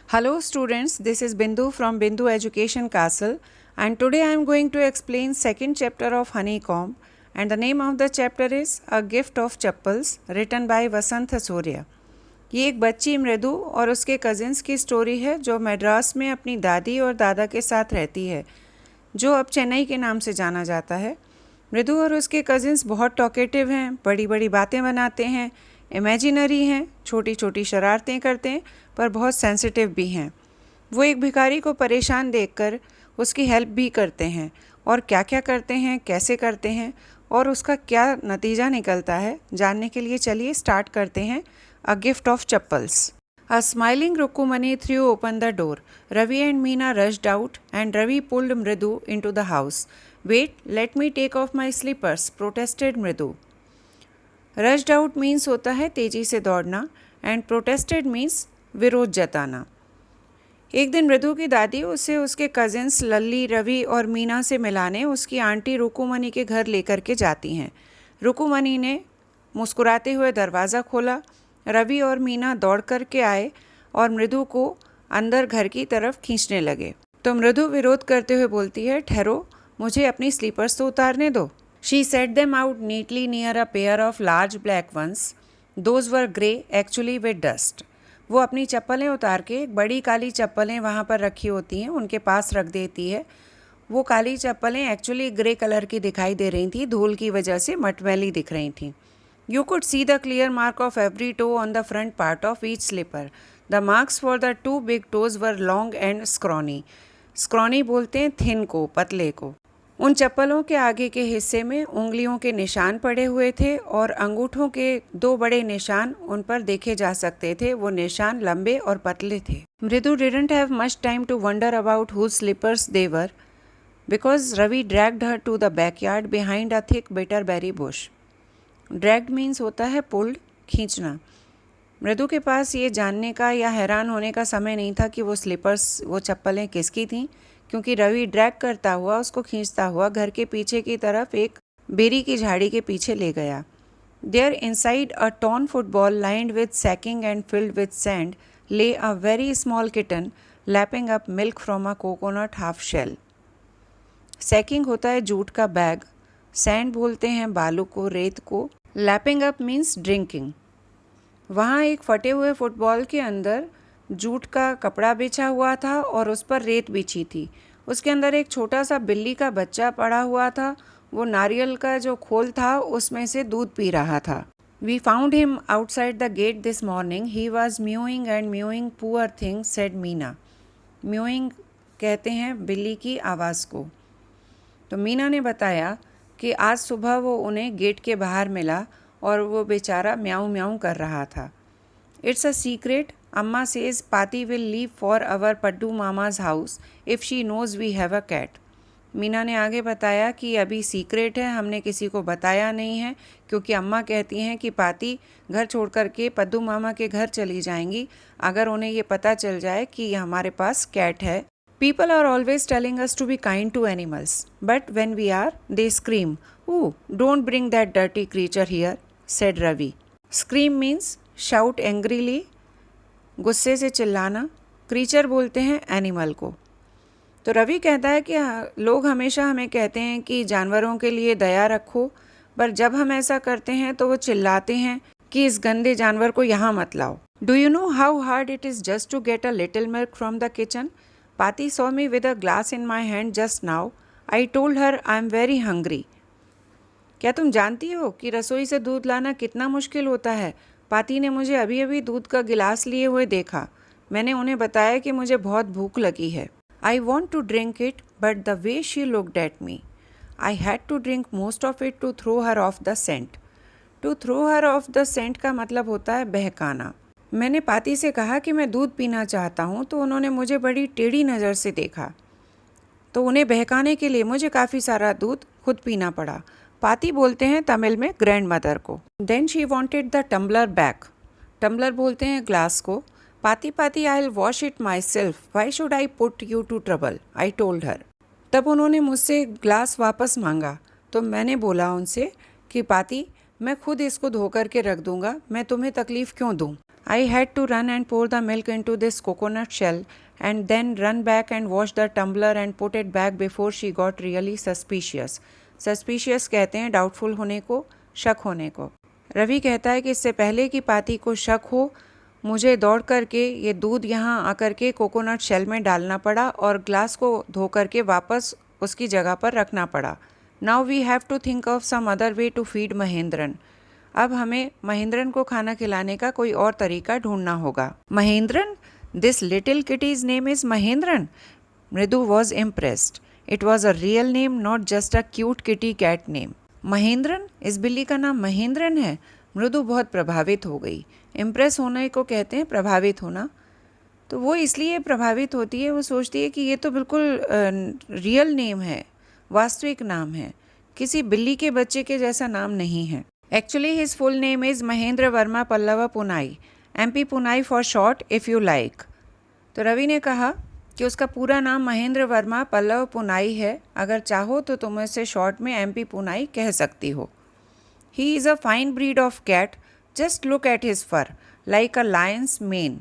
Hello students, this is Bindu from Bindu Education Castle and today I am going to explain second chapter of Honeycomb and the name of the chapter is A Gift of Chappals written by Vasant Surya. ये एक बच्ची मृदु और उसके cousins की story है जो मद्रास में अपनी दादी और दादा के साथ रहती है, जो अब चेन्नई के नाम से जाना जाता है। मृदु और उसके कजिन्स बहुत टॉकेटिव हैं, बड़ी बड़ी बातें बनाते हैं, इमेजिनरी हैं, छोटी छोटी शरारतें करते हैं पर बहुत सेंसिटिव भी हैं। वो एक भिखारी को परेशान देखकर उसकी हेल्प भी करते हैं और क्या क्या करते हैं, कैसे करते हैं और उसका क्या नतीजा निकलता है, जानने के लिए चलिए स्टार्ट करते हैं a gift of chappals. A smiling Rukumani threw open the door. Ravi and Meena rushed out and Ravi pulled Mridu into the house. Wait, let me take off my slippers, protested Mridu. Rushed out means होता है तेजी से दौड़ना and protested means विरोध जताना। एक दिन मृदु की दादी उसे उसके कजिन्स लल्ली, रवि और मीना से मिलाने उसकी आंटी रुकुमनी के घर लेकर के जाती हैं। रुकुमनी ने मुस्कुराते हुए दरवाज़ा खोला। रवि और मीना दौड़ कर के आए और मृदु को अंदर घर की तरफ खींचने लगे तो मृदु विरोध करते हुए बोलती है, ठहरो, मुझे अपनी स्लीपर्स तो उतारने दो। She set them out neatly near a pair of large black ones, those were grey actually with dust. वो अपनी चप्पलें उतार के एक बड़ी काली चप्पलें वहाँ पर रखी होती हैं उनके पास रख देती है। वो काली चप्पलें एक्चुअली ग्रे कलर की दिखाई दे रही थी, धूल की वजह से मटमैली दिख रही थी। You could see the clear mark of every toe on the front part of each slipper. The marks for the two big toes were long and scrawny. Scrawny बोलते हैं थिन को, पतले को। उन चप्पलों के आगे के हिस्से में उंगलियों के निशान पड़े हुए थे और अंगूठों के दो बड़े निशान उन पर देखे जा सकते थे। वो निशान लंबे और पतले थे। मृदु didn't have much time to wonder about whose slippers they were because Ravi dragged her to the backyard behind a thick bitterberry bush. Dragged means होता है पुल्ड, खींचना। मृदु के पास ये जानने का या हैरान होने का समय नहीं था कि वो स्लीपर्स, वो चप्पलें किसकी थीं, क्योंकि रवि ड्रैग करता हुआ, उसको खींचता हुआ घर के पीछे की तरफ एक बेरी की झाड़ी के पीछे ले गया। There inside a torn football lined with sacking and filled with sand lay a very small kitten lapping up milk from a coconut half shell. Sacking होता है जूट का बैग, सैंड बोलते हैं बालू को, रेत को। Lapping up means drinking. वहाँ एक फटे हुए फुटबॉल के अंदर जूट का कपड़ा बिछा हुआ था और उस पर रेत बिछी थी। उसके अंदर एक छोटा सा बिल्ली का बच्चा पड़ा हुआ था। वो नारियल का जो खोल था उसमें से दूध पी रहा था। We found him outside the gate this morning, he was mewing and mewing, poor thing, said Meena. Mewing कहते हैं बिल्ली की आवाज़ को। तो मीना ने बताया कि आज सुबह वो उन्हें गेट के बाहर मिला और वो बेचारा म्याऊं म्याऊं कर रहा था। It's a secret, Amma says Paati will leave for our Paddu mama's house if she knows we have a cat. Meena ने आगे बताया कि अभी सीक्रेट है, हमने किसी को बताया नहीं है, क्योंकि अम्मा कहती हैं कि पाती घर छोड़ कर के पद्दू मामा के घर चली जाएंगी अगर उन्हें ये पता चल जाए कि हमारे पास कैट है। People are always telling us to be kind to animals, but when we are, they scream, "Ooh, don't bring that dirty creature here," said Ravi. Scream means shout angrily, गुस्से से चिल्लाना। क्रीचर बोलते हैं animal को। तो रवि कहता है कि लोग हमेशा हमें कहते हैं कि जानवरों के लिए दया रखो, पर जब हम ऐसा करते हैं तो वो चिल्लाते हैं कि इस गंदे जानवर को यहाँ मत लाओ। Do you know how hard it is just to get a little milk from the kitchen? Pati saw me with a glass in my hand just now. I told her I am very hungry. क्या तुम जानती हो कि रसोई से दूध लाना कितना मुश्किल होता है? पाती ने मुझे अभी अभी दूध का गिलास लिए हुए देखा। मैंने उन्हें बताया कि मुझे बहुत भूख लगी है। I want to drink it, but the way she looked at me, I had to drink most of it to throw her off the scent. To throw her off the scent का मतलब होता है बहकाना। मैंने पाती से कहा कि मैं दूध पीना चाहता हूँ तो उन्होंने मुझे बड़ी टेढ़ी नज़र से देखा, तो उन्हें बहकाने के लिए मुझे काफ़ी सारा दूध खुद पीना पड़ा। पाती बोलते हैं तमिल में ग्रैंड मदर को। Then she wanted the tumbler back. Tumbler बोलते हैं ग्लास को। Paati Paati I will wash it myself, why should I put you to trouble, I told her. तब उन्होंने मुझसे ग्लास वापस मांगा तो मैंने बोला उनसे कि पाती, मैं खुद इसको धो कर के रख दूँगा, मैं तुम्हें तकलीफ़ क्यों दूँ। I had to run and pour the milk into this coconut shell and then run back and wash the tumbler and put it back before she got really suspicious. Suspicious कहते हैं doubtful होने को, शक होने को। रवि कहता है कि इससे पहले कि पाती को शक हो, मुझे दौड़ करके ये दूध यहाँ आकर के कोकोनट शेल में डालना पड़ा और ग्लास को धो करके वापस उसकी जगह पर रखना पड़ा। Now we have to think of some other way to feed Mahendran. अब हमें महेंद्रन को खाना खिलाने का कोई और तरीका ढूंढना होगा। Mahendran? This little kitty's name is Mahendran? Mridu was impressed. It was a real name, not just a cute kitty cat name. Mahendran? इस बिल्ली का नाम महेंद्रन है? मृदु बहुत प्रभावित हो गई। इम्प्रेस होने को कहते हैं प्रभावित होना। तो वो इसलिए प्रभावित होती है, वो सोचती है कि ये तो बिल्कुल रियल नेम है, वास्तविक नाम है, किसी बिल्ली के बच्चे के जैसा नाम नहीं है। Actually his full name is Mahendra Verma Pallava पुनाई, MP पुनाई for short if you like. तो रवि ने कहा कि उसका पूरा नाम महेंद्र वर्मा पल्लव पुनाई है, अगर चाहो तो तुम इसे शॉर्ट में MP पुनाई कह सकती हो। He is a fine breed of cat, just look at his fur like a lion's mane.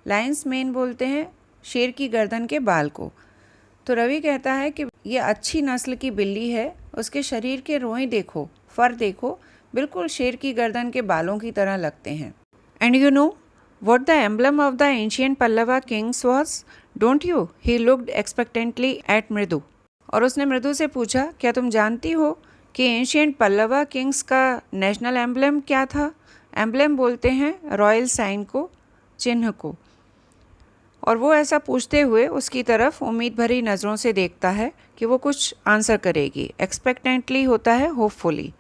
Lion's mane बोलते हैं शेर की गर्दन के बाल को। तो रवि कहता है कि ये अच्छी नस्ल की बिल्ली है, उसके शरीर के रोए देखो, फर देखो, बिल्कुल शेर की गर्दन के बालों की तरह लगते हैं। And you know what the emblem of the ancient Pallava kings was? Don't you? He looked expectantly at मृदु। और उसने मृदु से पूछा, क्या तुम जानती हो कि एंशियंट पल्लवा किंग्स का नेशनल एम्बलम क्या था? एम्बलम बोलते हैं रॉयल साइन को, चिन्ह को। और वो ऐसा पूछते हुए उसकी तरफ उम्मीद भरी नज़रों से देखता है कि वो कुछ आंसर करेगी। एक्सपेक्टेंटली होता है होपफुली।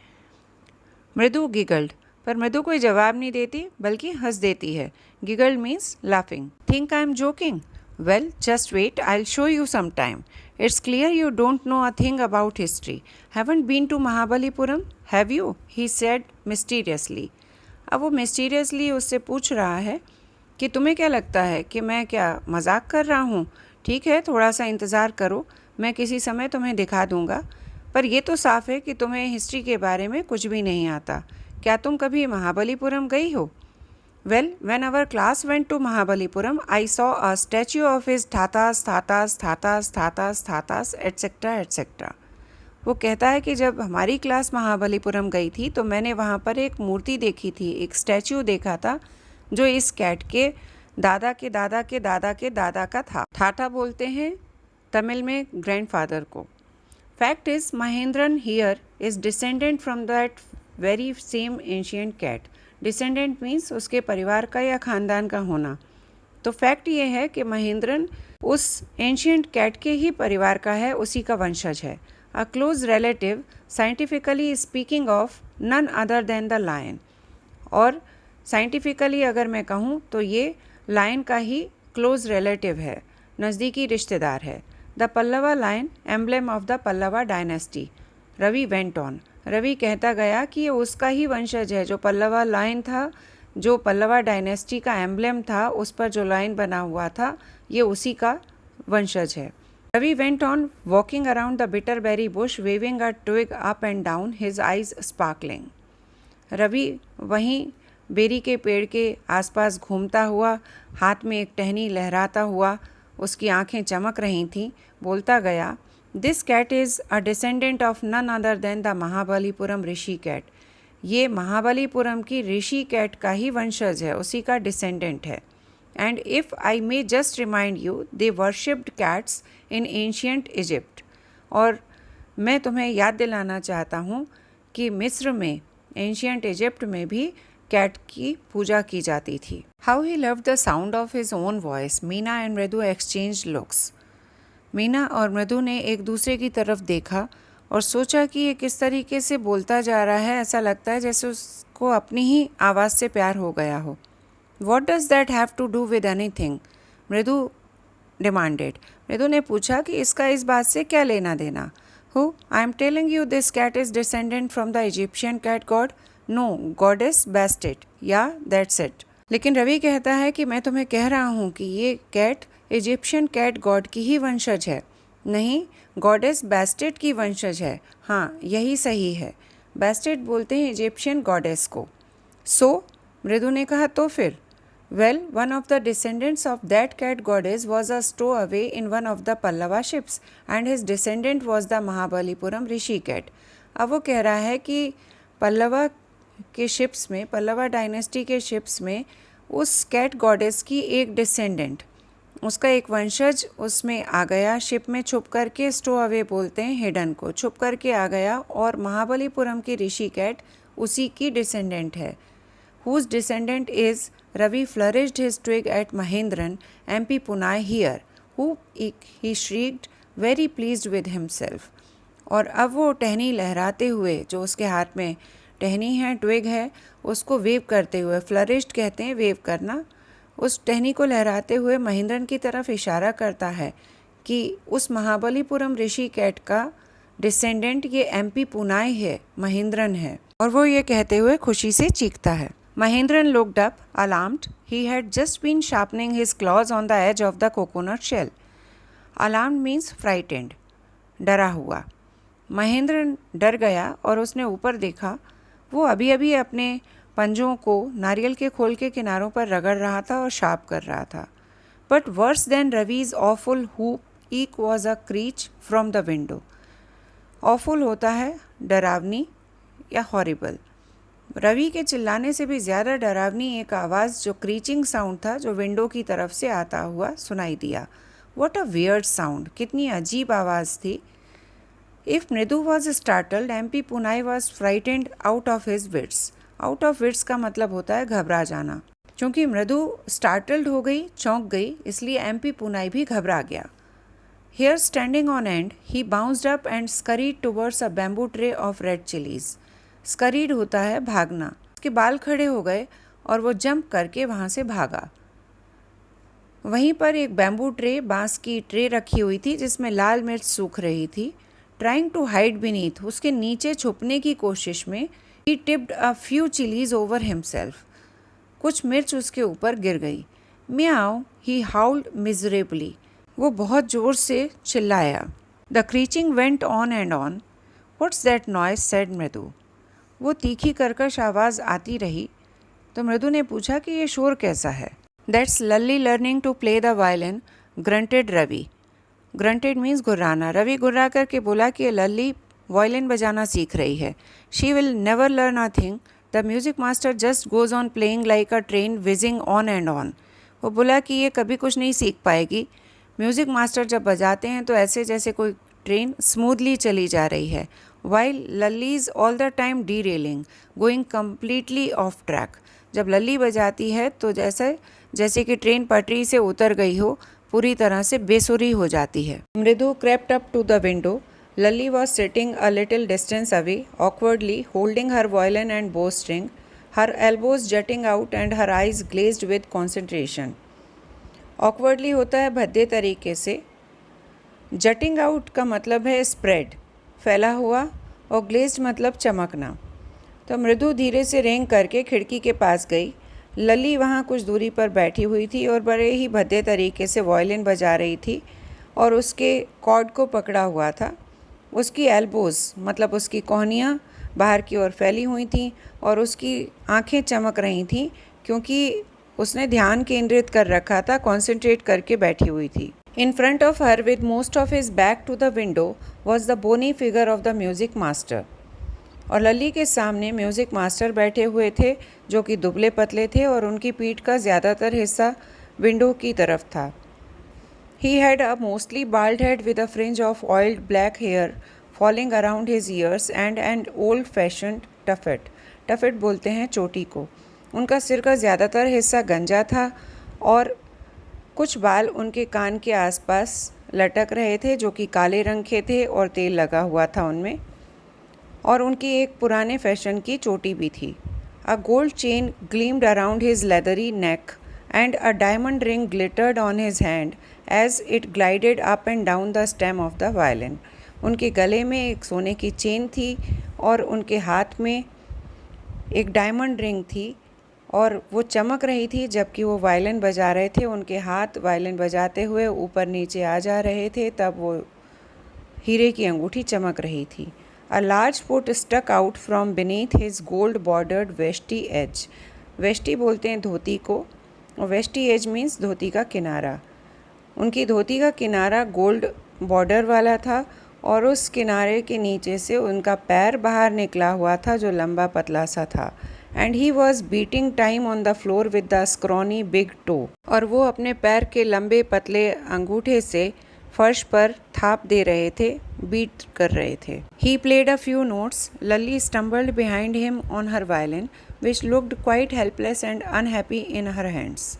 मृदु गिगल्ड, पर मृदु कोई जवाब नहीं देती बल्कि हंस देती है। Giggled means laughing. Think I am joking? Well just wait, I will show you some time. It's clear you don't know a thing about history. Haven't been to Mahabalipuram, have you? He said mysteriously. अब वो mysteriously उससे पूछ रहा है कि तुम्हें क्या लगता है कि मैं क्या मजाक कर रहा हूँ? ठीक है, थोड़ा सा इंतज़ार करो, मैं किसी समय तुम्हें दिखा दूँगा। पर यह तो साफ है कि तुम्हें हिस्ट्री के बारे में कुछ भी नहीं आता। क्या तुम कभी महाबलीपुरम गई हो? Well, when our class went to Mahabalipuram, I saw a statue of his थातास थातास थातास थातास थातास एटसेट्रा एटसेट्रा। वो कहता है कि जब हमारी क्लास महाबलीपुरम गई थी तो मैंने वहाँ पर एक मूर्ति देखी थी, एक स्टैच्यू देखा था जो इस कैट के दादा के दादा के दादा के दादा का था। थाटा बोलते हैं तमिल में ग्रैंडफादर को। Fact is Mahendran here is descendant from that very same ancient cat. Descendant means उसके परिवार का या खानदान का होना। तो फैक्ट ये है कि महेंद्रन उस एंशियंट कैट के ही परिवार का है, उसी का वंशज है। A close relative, scientifically speaking of none other than the lion. और साइंटिफिकली अगर मैं कहूँ तो ये लायन का ही क्लोज रिलेटिव है, नज़दीकी रिश्तेदार है। The Pallava lion, emblem of the Pallava dynasty. Ravi went on. Ravi कहता गया कि ये उसका ही वंशज है, जो पल्लवा लायन था, जो पल्लवा डायनेस्टी का एम्बलम था, उस पर जो लाइन बना हुआ था, ये उसी का वंशज है। Ravi went on walking around the bitterberry bush, waving a twig up and down, his eyes sparkling. Ravi वहीं बेरी के पेड़ के आसपास घूमता हुआ, हाथ में एक टहनी लहराता हुआ, उसकी आंखें चमक रही थीं, बोलता गया, this cat is a descendant of none other than the Mahabalipuram Rishi cat. ये महाबलीपुरम की ऋषि कैट का ही वंशज है, उसी का डिसेंडेंट है। And if I may just remind you, they worshipped cats in ancient Egypt. और मैं तुम्हें याद दिलाना चाहता हूँ कि मिस्र में, एंशियंट इजिप्ट में भी कैट की पूजा की जाती थी। How he loved the sound of his own voice. Meena and मृदु एक्सचेंज लुक्स। मीना और मृदु ने एक दूसरे की तरफ देखा और सोचा कि ये किस तरीके से बोलता जा रहा है, ऐसा लगता है जैसे उसको अपनी ही आवाज़ से प्यार हो गया हो। What does that have to do with anything? Mridu demanded. Mridu ने पूछा कि इसका इस बात से क्या लेना देना। Huh? I am telling you this cat is descendant from the Egyptian cat god. No, goddess Bastet, yeah that's it. लेकिन रवि कहता है कि मैं तुम्हें कह रहा हूँ कि ये कैट इजिप्शियन कैट गॉड की ही वंशज है। नहीं, गॉडेस बेस्टेड की वंशज है। हाँ, यही सही है। बेस्टेड बोलते हैं इजिप्शियन गॉडेस को। सो मृदु ने कहा, तो फिर Well, one of the descendants of that cat goddess was a stowaway in one of the Pallava ships and his descendant was the Mahabalipuram Rishi cat. अब वो कह रहा है कि पल्लवा के शिप्स में, पल्लवा डायनेस्टी के शिप्स में उस कैट गॉडेस की एक डिसेंडेंट, उसका एक वंशज उसमें आ गया, शिप में छुप करके, स्टो अवे बोलते हैं हिडन को, छुप करके आ गया और महाबलीपुरम की ऋषि कैट उसी की डिसेंडेंट है. Whose descendant is Ravi flourished his twig at Mahendran, MP Punai here, who he shrieked, very pleased with himself. और अब वो टहनी लहराते हुए, जो उसके हाथ में टहनी है, ट्विग है, उसको वेव करते हुए, फ्लरिश्ड कहते हैं वेव करना, उस टहनी को लहराते हुए महेंद्रन की तरफ इशारा करता है कि उस महाबलीपुरम ऋषि कैट का डिसेंडेंट ये एमपी पुनाई है, महेंद्रन है. और वो ये कहते हुए खुशी से चीखता है. Mahendran looked up, alarmed. He had just been sharpening his claws on the edge of the coconut shell. Alarmed means frightened, डरा हुआ. महेंद्रन डर गया और उसने ऊपर देखा. वो अभी अभी अपने पंजों को नारियल के खोल के किनारों पर रगड़ रहा था और शार्प कर रहा था. But worse than Ravi's awful whoop was a screech from the window. Awful होता है डरावनी या हॉरिबल. रवि के चिल्लाने से भी ज़्यादा डरावनी एक आवाज़, जो क्रीचिंग साउंड था, जो विंडो की तरफ से आता हुआ सुनाई दिया. व्हाट अ वियर्ड साउंड, कितनी अजीब आवाज़ थी. इफ़ मृदु वॉज स्टार्टल्ड, एमपी Poonai was frightened out of his wits. Out of wits का मतलब होता है घबरा जाना. क्योंकि मृदु स्टार्टल्ड हो गई, चौंक गई, इसलिए एमपी पुनाई भी घबरा गया. Hair standing on end, he bounced up and scurried towards a bamboo tray of red chillies. Scurried होता है भागना. उसके बाल खड़े हो गए और वो जंप करके वहाँ से भागा. वहीं पर एक बैम्बू ट्रे, बांस की ट्रे रखी हुई थी जिसमें लाल मिर्च सूख रही थी. ट्राइंग टू हाइड बीनीथ, उसके नीचे छुपने की कोशिश में, he tipped a few chillies over himself. कुछ मिर्च उसके ऊपर गिर गई. म्याऊ, ही हाउल्ड मिजरेबली, वो बहुत ज़ोर से चिल्लाया. The screeching went on and on. What's that noise, said Mridu. वो तीखी कर्कश आवाज़ आती रही. तो मृदु ने पूछा कि ये शोर कैसा है. That's Lalli learning to play the violin, grunted Ravi. Grunted means गुर्राना. रवि गुर्रा करके बोला कि ये लल्ली वायलिन बजाना सीख रही है. She will never learn a thing. The music master just goes on playing like a train wheezing on and on. वो बोला कि ये कभी कुछ नहीं सीख पाएगी. म्यूज़िक मास्टर जब बजाते हैं तो ऐसे जैसे कोई ट्रेन स्मूथली चली जा रही है. While Lalli's all the time derailing, going completely off track. जब लल्ली बजाती है तो जैसे कि ट्रेन पटरी से उतर गई हो, पूरी तरह से बेसुरी हो जाती है. मृदु crept up to the window. Lalli was sitting a little distance away, awkwardly holding her violin and bowstring, her elbows jutting out and her eyes glazed with concentration. Awkwardly होता है भद्दे तरीके से. Jutting out का मतलब है spread, फैला हुआ, और ग्लेज्ड मतलब चमकना. तो मृदु धीरे से रेंग करके खिड़की के पास गई. लली वहाँ कुछ दूरी पर बैठी हुई थी और बड़े ही भद्दे तरीके से वायलिन बजा रही थी और उसके कॉर्ड को पकड़ा हुआ था. उसकी एल्बोज़ मतलब उसकी कोहनियाँ बाहर की ओर फैली हुई थीं और उसकी आंखें चमक रही थीं क्योंकि उसने ध्यान केंद्रित कर रखा था, कॉन्सेंट्रेट करके बैठी हुई थी. In front of her, with most of his back to the window, was the bony figure of the music master. और लली के सामने म्यूज़िक मास्टर बैठे हुए थे जो कि दुबले पतले थे और उनकी पीठ का ज़्यादातर हिस्सा विंडो की तरफ था. He had a mostly bald head with a fringe of oiled black hair falling around his ears and an old-fashioned tuffet. Tuffet बोलते हैं चोटी को. उनका सिर का ज़्यादातर हिस्सा गंजा था और कुछ बाल उनके कान के आसपास लटक रहे थे जो कि काले रंग के थे और तेल लगा हुआ था उनमें. और उनकी एक पुराने फैशन की चोटी भी थी. A gold chain gleamed around his leathery neck and a diamond ring glittered on his hand as it glided up and down the stem of the violin. उनके गले में एक सोने की चेन थी और उनके हाथ में एक डायमंड रिंग थी और वो चमक रही थी जबकि वो वायलिन बजा रहे थे. उनके हाथ वायलिन बजाते हुए ऊपर नीचे आ जा रहे थे, तब वो हीरे की अंगूठी चमक रही थी. A large foot stuck out from beneath his gold bordered veshti edge. Veshti बोलते हैं धोती को वेस्टीएज मीन्स धोती का किनारा। उनकी धोती का किनारा गोल्ड बॉर्डर वाला था और उस किनारे के नीचे से उनका पैर बाहर निकला हुआ था जो लंबा पतला सा था। And he was beating time on the floor with the scrawny big toe, और वो अपने पैर के लंबे पतले अंगूठे से फर्श पर थाप दे रहे थे, बीट कर रहे थे। He played a few notes. Lalli stumbled behind him on her violin which looked quite helpless and unhappy in her hands.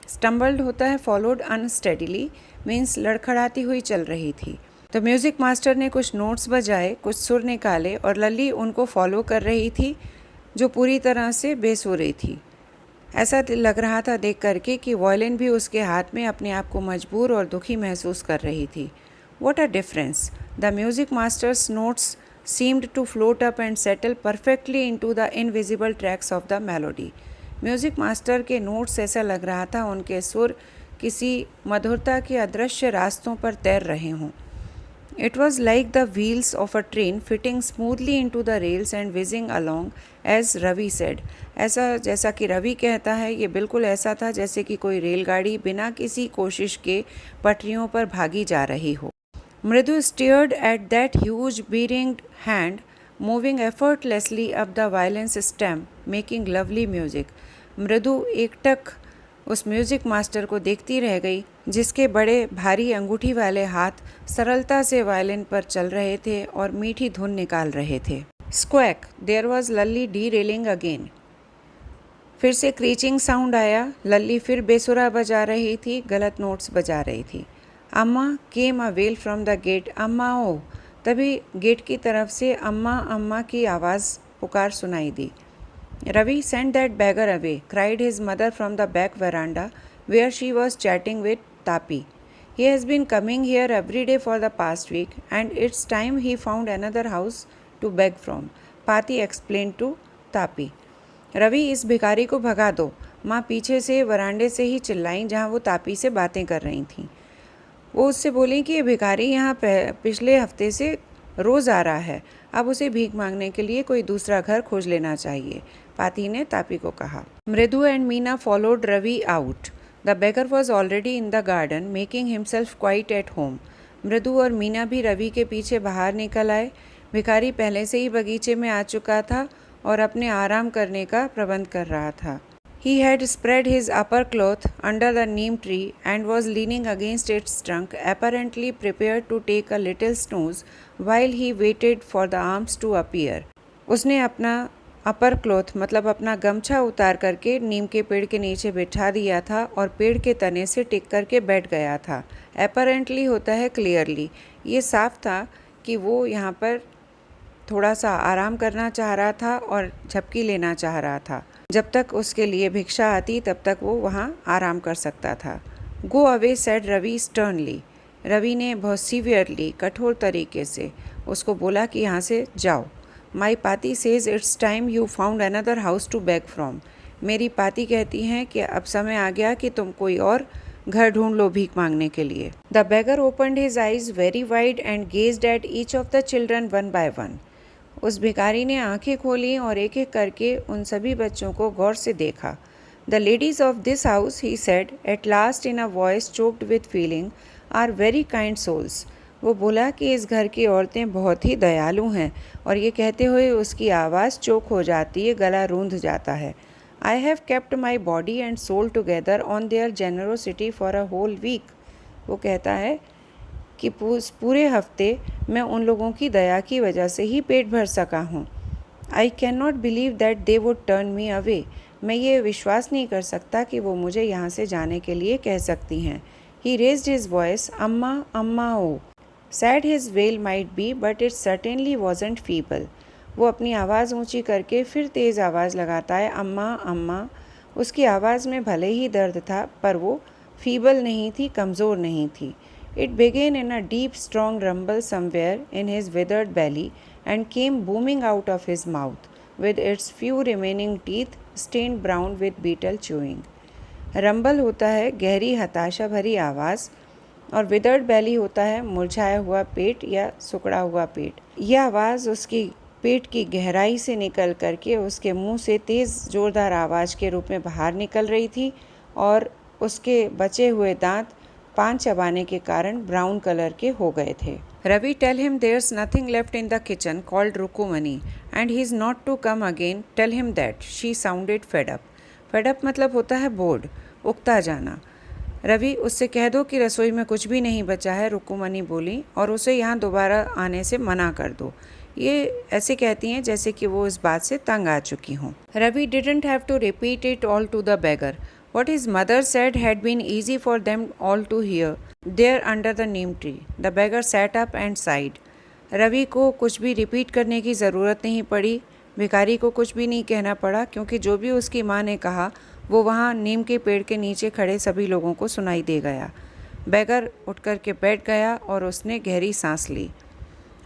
Stumbled होता है फॉलोड अनस्टेडीली, मीन्स लड़खड़ाती हुई चल रही थी। तो म्यूज़िक मास्टर ने कुछ नोट्स बजाए, कुछ सुर निकाले और लल्ली उनको फॉलो कर रही थी जो पूरी तरह से बेसुरी थी। ऐसा लग रहा था देख करके कि वायलिन भी उसके हाथ में अपने आप को मजबूर और दुखी महसूस कर रही थी। What a difference! The music master's notes seemed to float up and settle perfectly into the invisible tracks of the melody. Music master के नोट्स ऐसा लग रहा था उनके सुर किसी मधुरता के अदृश्य रास्तों पर तैर रहे हों। It was like the wheels of a train fitting smoothly into the rails and whizzing along, as Ravi said. ऐसा जैसा कि रवि कहता है, ये बिल्कुल ऐसा था जैसे कि कोई रेलगाड़ी बिना किसी कोशिश के पटरियों पर भागी जा रही हो। मृदु stared at that huge beringed hand moving effortlessly up the violin's stem, making lovely music. मृदु एकटक उस म्यूज़िक मास्टर को देखती रह गई जिसके बड़े भारी अंगूठी वाले हाथ सरलता से वायलिन पर चल रहे थे और मीठी धुन निकाल रहे थे। Squawk, there was Lalli the railing again. फिर से क्रीचिंग साउंड आया। लल्ली फिर बेसुरा बजा रही थी, गलत नोट्स बजा रही थी। Amma came a wail from the gate, Amma O. तभी गेट की तरफ से अम्मा अम्मा की आवाज़ पुकार सुनाई दी। Ravi sent that beggar away, cried his mother from the back veranda where she was chatting with Tapi. He has been coming here every day for the past week and it's time he found another house to beg from, Pati explained to Tapi. Ravi, इस भिखारी को भगा दो, माँ पीछे से वरांडे से ही चिल्लाईं जहाँ वो तापी से बातें कर रही थीं। वो उससे बोली कि ये भिखारी यहाँ पिछले हफ्ते से रोज़ आ रहा है, अब उसे भीख मांगने के लिए कोई दूसरा घर खोज लेना चाहिए, पाती ने तापी को कहा। Mridu and Meena followed Ravi out. The beggar was already in the garden making himself quite at home. Mridu और मीना भी रवि के पीछे बाहर निकल आए। भिखारी पहले से ही बगीचे में आ चुका था और अपने आराम करने का प्रबंध कर रहा था। He had spread his upper cloth under the neem tree and was leaning against its trunk, apparently prepared to take a little snooze while he waited for the arms to appear. उसने अपना अपर cloth मतलब अपना गमछा उतार करके नीम के पेड़ के नीचे बिठा दिया था और पेड़ के तने से टिक करके बैठ गया था। Apparently होता है क्लियरली। ये साफ था कि वो यहाँ पर थोड़ा सा आराम करना चाह रहा था और झपकी लेना चाह रहा था। जब तक उसके लिए भिक्षा आती तब तक वो वहाँ आराम कर सकता था। Go away said Ravi sternly. Ravi ने बहुत सीवियरली कठोर तरीके से उसको बोला कि यहाँ से जाओ। My Paati says it's time you found another house to beg from. मेरी पाती कहती हैं कि अब समय आ गया कि तुम कोई और घर ढूंढ लो भीख मांगने के लिए। The beggar opened his eyes very wide and gazed at each of the children one by one. उस भिखारी ने आंखें खोली और एक एक करके उन सभी बच्चों को गौर से देखा। The ladies of this house, he said at last in a voice choked with feeling, are very kind souls. वो बोला कि इस घर की औरतें बहुत ही दयालु हैं, और ये कहते हुए उसकी आवाज़ चोक हो जाती है, गला रूंध जाता है। I have kept my body and soul together on their generosity for a whole week. वो कहता है कि पूरे हफ्ते मैं उन लोगों की दया की वजह से ही पेट भर सका हूँ। I can not believe that they would turn me away. मैं ये विश्वास नहीं कर सकता कि वो मुझे यहाँ से जाने के लिए कह सकती हैं। ही raised his voice, Amma Amma O. Said his wail might be but it certainly wasn't feeble. वो अपनी आवाज़ ऊँची करके फिर तेज़ आवाज़ लगाता है, अम्मा अम्मा। उसकी आवाज़ में भले ही दर्द था पर वो फीबल नहीं थी, कमज़ोर नहीं थी। It began in a deep, strong rumble somewhere in his withered belly and came booming out of his mouth, with its few remaining teeth stained brown with beetle chewing. Rumble होता है गहरी हताशा भरी आवाज़ और विदर्ड बैली होता है मुरझाया हुआ पेट या सुकड़ा हुआ पेट। यह आवाज़ उसकी पेट की गहराई से निकल करके उसके मुंह से तेज़ ज़ोरदार आवाज़ के रूप में बाहर निकल रही थी और उसके बचे हुए दांत पान चबाने के कारण ब्राउन कलर के हो गए थे। Ravi tell him there's nothing left in the kitchen called Rukmani and he is not to come again, tell him that. She sounded fed up. Fed up मतलब होता है बोर्ड, उकता जाना। रवि, उससे कह दो कि रसोई में कुछ भी नहीं बचा है, रुकुमनी बोली, और उसे यहाँ दोबारा आने से मना कर दो। ये ऐसे कहती हैं जैसे कि वो इस बात से तंग आ चुकी हों। Ravi didn't have to repeat it all to the beggar. What his mother said had been easy for them all to hear there under the neem tree. The beggar sat up and sighed. Ravi को कुछ भी repeat करने की ज़रूरत नहीं पड़ी, भिखारी को कुछ भी नहीं कहना पड़ा, क्योंकि जो भी उसकी माँ ने कहा वो वहाँ नीम के पेड़ के नीचे खड़े सभी लोगों को सुनाई दे गया। बेगर उठ कर के बैठ गया और उसने गहरी सांस ली।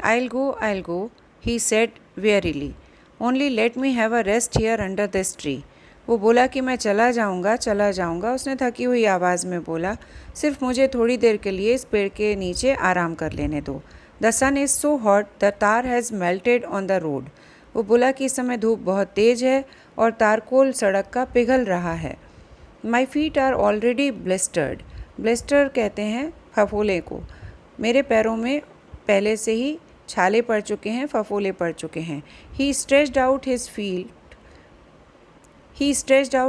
I'll go, he said wearily. Only let me have a rest here under this tree. वो बोला कि मैं चला जाऊंगा, उसने थकी हुई आवाज़ में बोला, सिर्फ मुझे थोड़ी देर के लिए इस पेड़ के नीचे आराम कर लेने दो। The sun is so hot the tar has melted on the road. वो बोला कि इस समय धूप बहुत तेज़ है और तारकोल सड़क का पिघल रहा है। My feet are already blistered. Blister कहते हैं फफोले को। मेरे पैरों में पहले से ही छाले पड़ चुके हैं, फफोले पड़ चुके हैं। He stretched out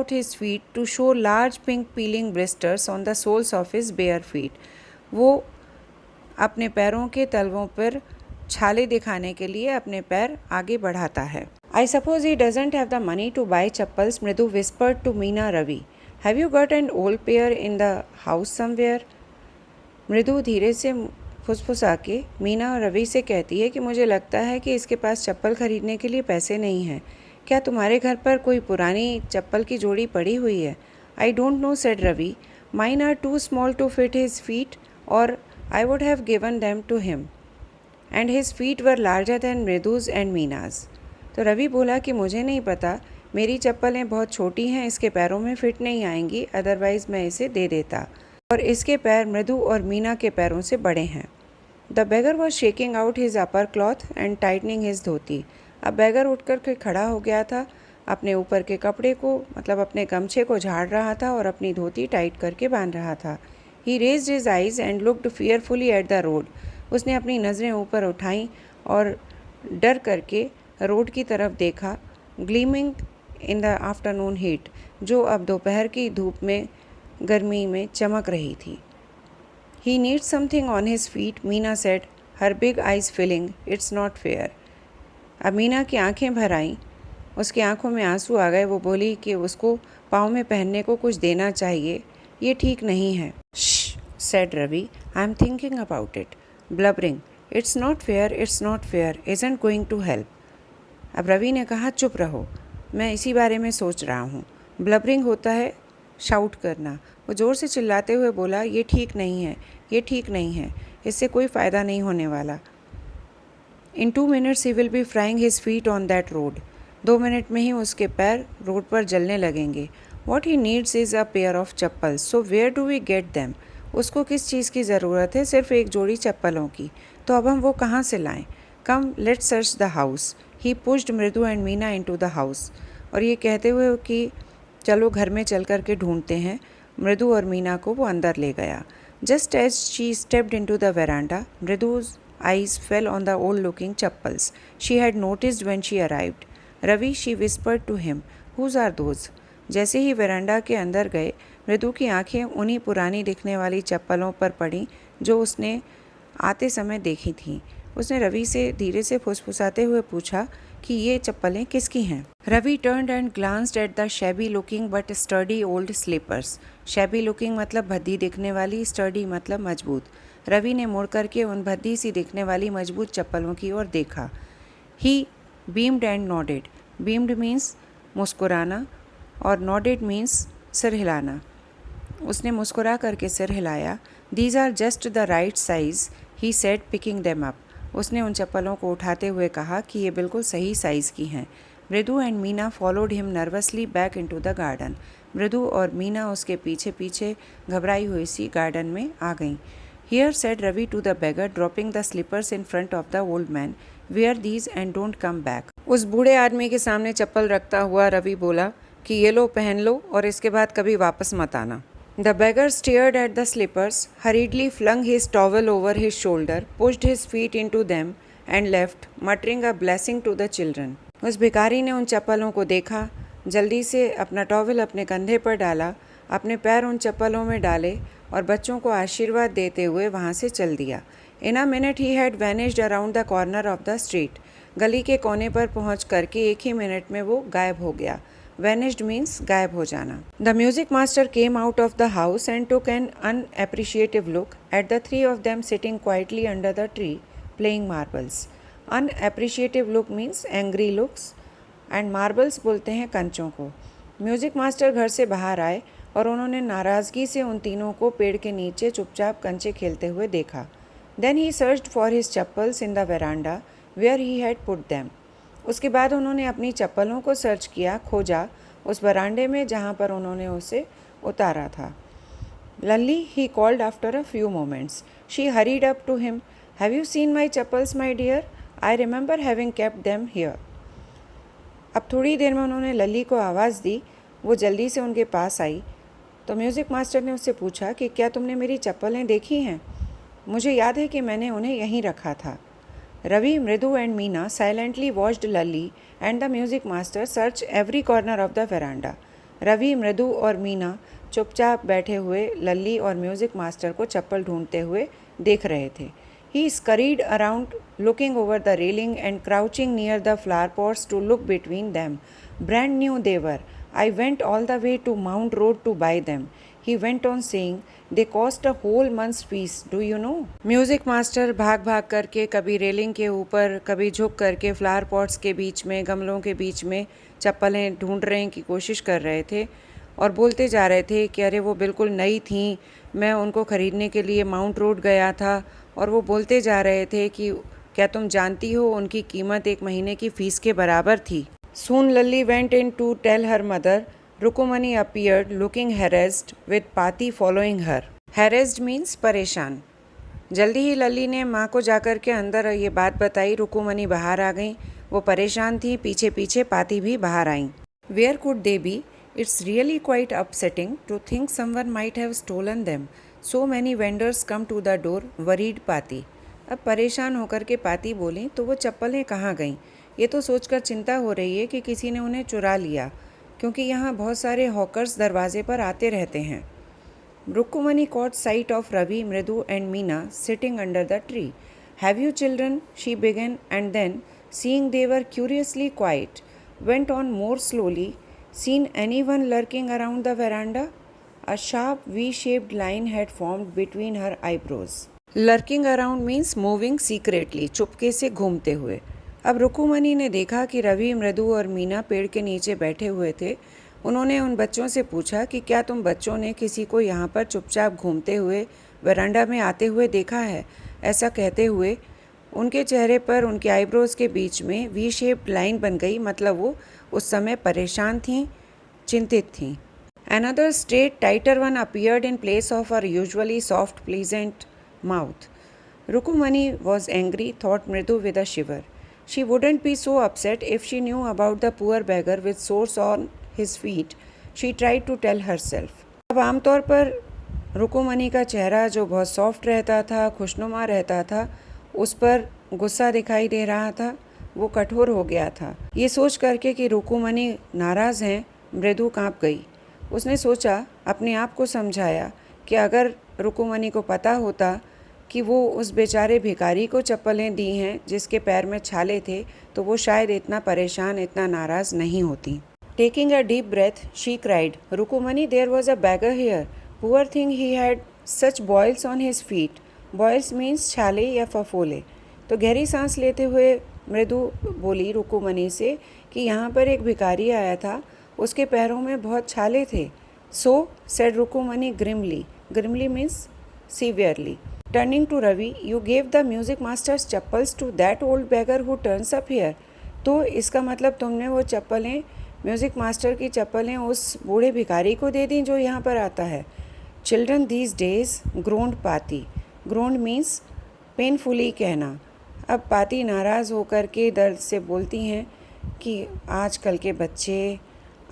his feet to show large pink peeling blisters on the soles of his bare feet. वो अपने पैरों के तलवों पर छाले दिखाने के लिए अपने पैर आगे बढ़ाता है। I suppose he doesn't have the money to buy chappals, Mridu whispered to Meena Ravi. Have you got an old pair in the house somewhere? मृदु धीरे से फुसफुसा के मीना रवि से कहती है कि मुझे लगता है कि इसके पास चप्पल खरीदने के लिए पैसे नहीं हैं। क्या तुम्हारे घर पर कोई पुरानी चप्पल की जोड़ी पड़ी हुई है? I don't know, said Ravi. Mine are too small to fit his feet और I would have given them to him and his feet were larger than Mridu's and Meena's. तो रवि बोला कि मुझे नहीं पता, मेरी चप्पलें बहुत छोटी हैं, इसके पैरों में फिट नहीं आएंगी, अदरवाइज़ मैं इसे दे देता, और इसके पैर मृदु और मीना के पैरों से बड़े हैं. The beggar was shaking out his upper cloth and tightening his dhoti. अब बेगर उठकर के खड़ा हो गया था, अपने ऊपर के कपड़े को मतलब अपने गमछे को झाड़ रहा था और अपनी धोती टाइट करके बांध रहा था. He raised his eyes and looked fearfully at the road. उसने अपनी नज़रें ऊपर उठाईं और डर करके रोड की तरफ देखा. Gleaming in the afternoon heat, जो अब दोपहर की धूप में गर्मी में चमक रही थी. He needs something on his feet, Meena said, her big eyes filling. It's not fair. अब मीना की आंखें भर आईं, उसकी आंखों में आंसू आ गए. वो बोली कि उसको पाँव में पहनने को कुछ देना चाहिए, ये ठीक नहीं है. Shh, said Ravi. I'm thinking about it. Blubbering. It's not fair, isn't going to help. अब रवि ने कहा, चुप रहो, मैं इसी बारे में सोच रहा हूँ. ब्लबरिंग होता है शाउट करना. वो ज़ोर से चिल्लाते हुए बोला, ये ठीक नहीं है, इससे कोई फ़ायदा नहीं होने वाला. In 2 minutes he will be frying his feet on that road. 2 minute में ही उसके पैर रोड पर जलने लगेंगे. What he needs is a pair of chappals, so where do we get them. उसको किस चीज़ की ज़रूरत है? सिर्फ एक जोड़ी चप्पलों की. तो अब हम वो कहाँ से लाएं? Come let's search the house. He pushed Mridu and Meena into the house. और ये कहते हुए कि चलो घर में चल कर के ढूंढते हैं, मृदु और मीना को वो अंदर ले गया. Just as she stepped into the veranda, Mridu's eyes fell on the old looking chappals she had noticed when she arrived. Ravi, she whispered to him, whose are those? जैसे ही वेरांडा के अंदर गए, मृदु की आंखें उन्हीं पुरानी दिखने वाली चप्पलों पर पड़ी जो उसने आते समय देखी थीं. उसने रवि से धीरे से फुसफुसाते हुए पूछा कि ये चप्पलें किसकी हैं. Ravi turned and glanced at the shabby looking but sturdy old slippers. shabby looking मतलब भद्दी दिखने वाली, sturdy मतलब मजबूत. रवि ने मुड़ करके उन भद्दी सी दिखने वाली मजबूत चप्पलों की ओर देखा. He beamed and nodded. Beamed means मुस्कुराना और nodded means सिर हिलाना. उसने मुस्कुरा करके सिर हिलाया. These are just the right size, he said, picking them up. उसने उन चप्पलों को उठाते हुए कहा कि ये बिल्कुल सही साइज़ की हैं. मृदु and Meena followed him nervously back into the garden. मृदु और मीना उसके पीछे पीछे घबराई हुई सी गार्डन में आ गईं. Here said Ravi to the beggar, dropping the slippers in front of the old man, wear these and don't come back. उस बूढ़े आदमी के सामने चप्पल रखता हुआ रवि बोला, कि ये लो पहन लो और इसके बाद कभी वापस मत आना। The beggar stared at the slippers, hurriedly flung his towel over his shoulder, pushed his feet into them and left, muttering a blessing to the children. उस भिखारी ने उन चप्पलों को देखा, जल्दी से अपना टॉवल अपने कंधे पर डाला, अपने पैर उन चप्पलों में डाले और बच्चों को आशीर्वाद देते हुए वहाँ से चल दिया। In a minute he had vanished around the corner of the street. गली के कोने पर पहुँच करके एक ही मिनट में वो गायब हो गया। Vanished means गायब हो जाना। The music master came out of the house and took an unappreciative look at the three of them sitting quietly under the tree playing marbles. Unappreciative look means angry looks and marbles बोलते हैं कंचों को। Music master घर से बाहर आए और उन्होंने नाराज़गी से उन तीनों को पेड़ के नीचे चुपचाप कंचे खेलते हुए देखा। Then he searched for his chappals in the veranda where he had put them. उसके बाद उन्होंने अपनी चप्पलों को सर्च किया, खोजा उस वरांडे में जहाँ पर उन्होंने उसे उतारा था। लल्ली, he called after a few moments. She hurried up to him. Have you seen my chappals, my dear? I remember having kept them here. अब थोड़ी देर में उन्होंने लल्ली को आवाज़ दी। वो जल्दी से उनके पास आई तो म्यूज़िक मास्टर ने उससे पूछा कि क्या तुमने मेरी चप्पलें देखी हैं? मुझे याद है कि मैंने उन्हें यहीं रखा था। Ravi, Mridu and Meena silently watched Lalli and the music master search every corner of the veranda. Ravi, Mridu और मीना चुपचाप बैठे हुए लल्ली और म्यूज़िक मास्टर को चप्पल ढूंढते हुए देख रहे थे। He scurried around, looking over the railing and crouching near the flower pots to look between them. Brand new they were. I went all the way to Mount Road to buy them. He went on saying, they cost a whole month's fees, do you know? Music master भाग भाग करके कभी railing के ऊपर कभी झुक करके flower pots के बीच में गमलों के बीच में चप्पलें ढूंढ रहे की कोशिश कर रहे थे और बोलते जा रहे थे कि अरे वो बिल्कुल नई थी, मैं उनको ख़रीदने के लिए माउंट रोड गया था। और वो बोलते जा रहे थे कि क्या तुम जानती हो उनकी कीमत 1 महीने की फ़ीस के बराबर थी। Soon Lally went in to tell her mother. Rukumani appeared looking harassed with Pati following her. Harassed means परेशान। जल्दी ही लल्ली ने माँ को जाकर के अंदर ये बात बताई। रुकुमनी बाहर आ गई, वो परेशान थी, पीछे पीछे पाती भी बाहर आईं। Where could they be? It's really quite upsetting to think someone might have stolen them. So many vendors come to the door, worried Pati. अब परेशान होकर के पाती बोली, तो वो चप्पलें कहाँ गईं? ये तो सोचकर चिंता हो रही है कि किसी ने उन्हें चुरा लिया, क्योंकि यहाँ बहुत सारे हॉकर्स दरवाजे पर आते रहते हैं। Rukumani caught sight of Ravi, Mridu and Meena sitting under the tree. Have you children? She began, and then, seeing they were curiously quiet, went on more slowly. Seen anyone lurking around the veranda? A sharp V-shaped line had formed between her eyebrows. Lurking around means moving secretly, चुपके से घूमते हुए। अब रुकुमनी ने देखा कि रवि, मृदु और मीना पेड़ के नीचे बैठे हुए थे। उन्होंने उन बच्चों से पूछा कि क्या तुम बच्चों ने किसी को यहाँ पर चुपचाप घूमते हुए वरांडा में आते हुए देखा है? ऐसा कहते हुए उनके चेहरे पर उनके आईब्रोज के बीच में वी शेप्ड लाइन बन गई, मतलब वो उस समय परेशान थीं, चिंतित थीं। Another straight, tighter one appeared in place of her usually soft, pleasant mouth. Rukumani was angry, thought Mridu with a shiver. She wouldn't be so upset if she knew about the poor beggar with sores on his feet. She tried to tell herself. अब आमतौर पर रुकुमनी का चेहरा जो बहुत soft रहता था, खुशनुमा रहता था, उस पर गुस्सा दिखाई दे रहा था, वो कठोर हो गया था। ये सोच करके कि रुकुमनी नाराज़ हैं, मृदु काँप गई। उसने सोचा, अपने आप को समझाया कि अगर रुकुमनी को पता होता कि वो उस बेचारे भिखारी को चप्पलें दी हैं जिसके पैर में छाले थे, तो वो शायद इतना परेशान, इतना नाराज़ नहीं होती। Taking a deep breath, she cried, Rukmani, there was a beggar here, poor thing, he had such boils on his feet. Boils means छाले या फफोले। तो गहरी सांस लेते हुए मृदु बोली रुकुमनी से कि यहाँ पर एक भिखारी आया था, उसके पैरों में बहुत छाले थे। So said Rukmani grimly, grimly means severely. Turning to Ravi, you gave the music master's chappals to that old beggar who turns up here. तो इसका मतलब तुमने वो चप्पलें, म्यूज़िक मास्टर की चप्पलें उस बूढ़े भिखारी को दे दी जो यहाँ पर आता है। चिल्ड्रन दीज डेज, ग्रोन्ड पाती, ग्रोन्ड मीन्स पेनफुली कहना। अब पाती नाराज़ होकर के दर्द से बोलती हैं कि आजकल के बच्चे,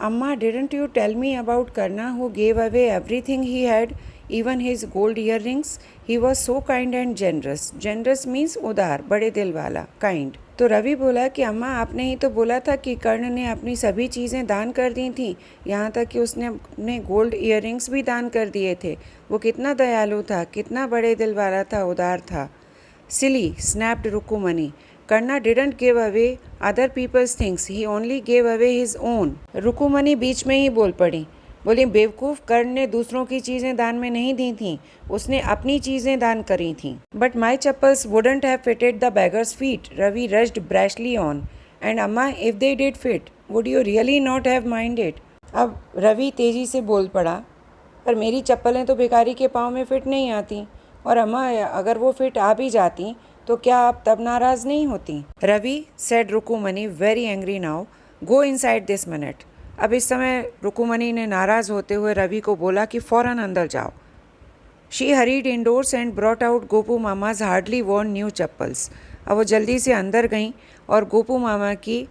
Amma, didn't you tell me about Karna who gave away everything he had, even his gold earrings? He was so kind and generous. Generous means उदार, बड़े दिल वाला, kind. तो रवि बोला कि अम्मा आपने ही तो बोला था कि कर्ण ने अपनी सभी चीज़ें दान कर दी थी, यहाँ तक कि उसने अपने गोल्ड इयररिंग्स भी दान कर दिए थे। वो कितना दयालु था, कितना बड़े दिल वाला था, उदार था। Silly, snapped Rukumani. Karna didn't give away other people's things. He only gave away his own. रुकुमणि बीच में ही बोल पड़ी, बोली बेवकूफ़, कर्ण ने दूसरों की चीज़ें दान में नहीं दी थीं, उसने अपनी चीज़ें दान करी थीं। But my chappals wouldn't have fitted the beggars feet. Ravi rushed brashly on. And Amma, if they did fit, would you really not have minded? अब रवि तेज़ी से बोल पड़ा, पर मेरी चप्पलें तो भिखारी के पाँव में फिट नहीं आती, और अम्मा अगर वो फिट आ भी जाती तो क्या आप तब नाराज़ नहीं होती? Ravi, said Rukmani very angry now, go inside this minute. अब इस समय रुकुमणि ने नाराज़ होते हुए रवि को बोला कि फ़ौरन अंदर जाओ. She hurried indoors and brought out Gopu mama's hardly worn new chappals. अब वो जल्दी से अंदर गईं और गोपू मामा की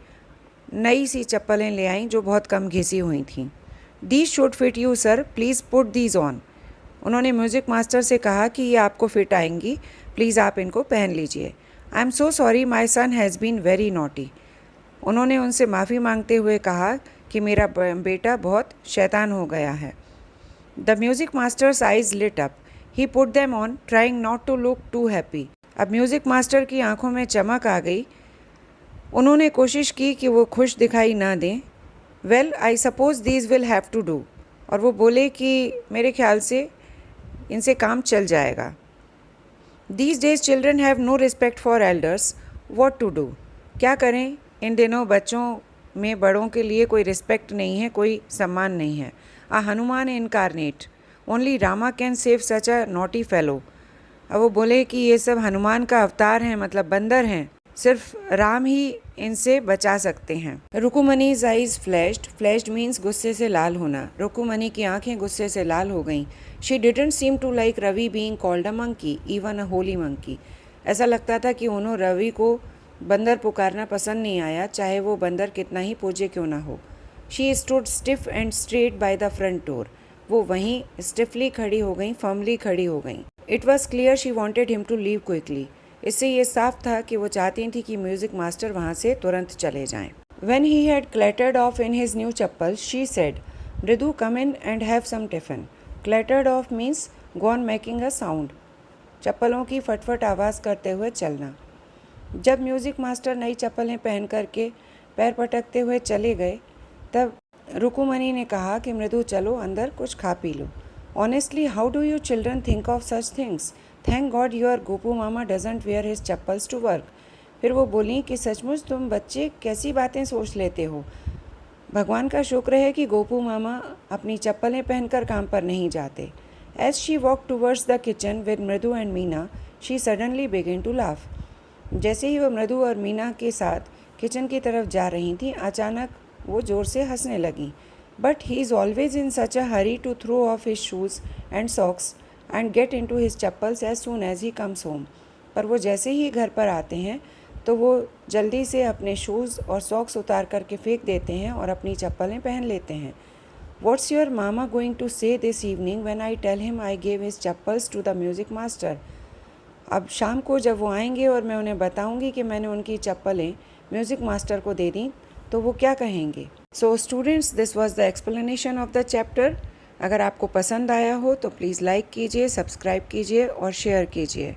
नई सी चप्पलें ले आईं जो बहुत कम घिसी हुई थीं. These should fit you sir, please put these on. उन्होंने म्यूज़िक मास्टर से कहा कि ये आपको फिट आएंगी, प्लीज़ आप इनको पहन लीजिए. I am so sorry, my son has been very naughty. उन्होंने उनसे माफ़ी मांगते हुए कहा कि मेरा बेटा बहुत शैतान हो गया है. The music master's eyes lit up. He put them on, trying not to look too happy. अब म्यूज़िक मास्टर की आंखों में चमक आ गई. उन्होंने कोशिश की कि वो खुश दिखाई ना दें. Well, I suppose these will have to do. और वो बोले कि मेरे ख्याल से इनसे काम चल जाएगा. These days children have no respect for elders, what to do. क्या करें, इन दिनों बच्चों में बड़ों के लिए कोई रिस्पेक्ट नहीं है, कोई सम्मान नहीं है. A Hanuman incarnate, only Rama can save such a naughty fellow. अब वो बोले कि ये सब हनुमान का अवतार हैं, मतलब बंदर हैं, सिर्फ राम ही इनसे बचा सकते हैं. रुकुमणि's eyes flashed. Flashed means गुस्से से लाल होना. रुकुमणि की आंखें गुस्से से लाल हो गईं. She didn't seem to like Ravi being called a monkey, even a holy monkey. ऐसा लगता था कि उन्होंने रवि को बंदर पुकारना पसंद नहीं आया, चाहे वो बंदर कितना ही पूज्य क्यों ना हो. She stood stiff and straight by the front door. वो वहीं stiffly खड़ी हो गई, firmly खड़ी हो गई. It was clear she wanted him to leave quickly. इससे ये साफ था कि वो चाहती थी कि म्यूज़िक मास्टर वहाँ से तुरंत चले जाएं. When he had clattered off in his new chappals, she said, "Mridu, come in and have some tiffin." Clattered off means gone making a sound. चप्पलों की फटफट आवाज़ करते हुए चलना. जब म्यूज़िक मास्टर नई चप्पलें पहन करके पैर पटकते हुए चले गए, तब रुकुमणि ने कहा कि मृदु चलो अंदर कुछ खा P low. Honestly, how do you children think of such things? Thank God your Gopu Mama doesn't wear his chappals to work. फिर वो बोली कि सचमुच तुम बच्चे कैसी बातें सोच लेते हो. भगवान का शुक्र है कि गोपू मामा अपनी चप्पलें पहनकर काम पर नहीं जाते. As she walked towards the kitchen with Mridu and Meena, she suddenly began to laugh. जैसे ही वो मृदु और मीना के साथ किचन की तरफ जा रही थी, अचानक वो ज़ोर से हंसने लगी. But he is always in such a hurry to throw off his shoes and socks and get into his chappals as soon as he comes home. पर वो जैसे ही घर पर आते हैं तो वो जल्दी से अपने शूज़ और सॉक्स उतार करके फेंक देते हैं और अपनी चप्पलें पहन लेते हैं. What's your mama going to say this evening when I tell him I gave his chappals to the music master? अब शाम को जब वो आएंगे और मैं उन्हें बताऊंगी कि मैंने उनकी चप्पलें म्यूज़िक मास्टर को दे दी, तो वो क्या कहेंगे. So students, this was the explanation of the chapter. अगर आपको पसंद आया हो तो प्लीज़ लाइक कीजिए, सब्सक्राइब कीजिए और शेयर कीजिए.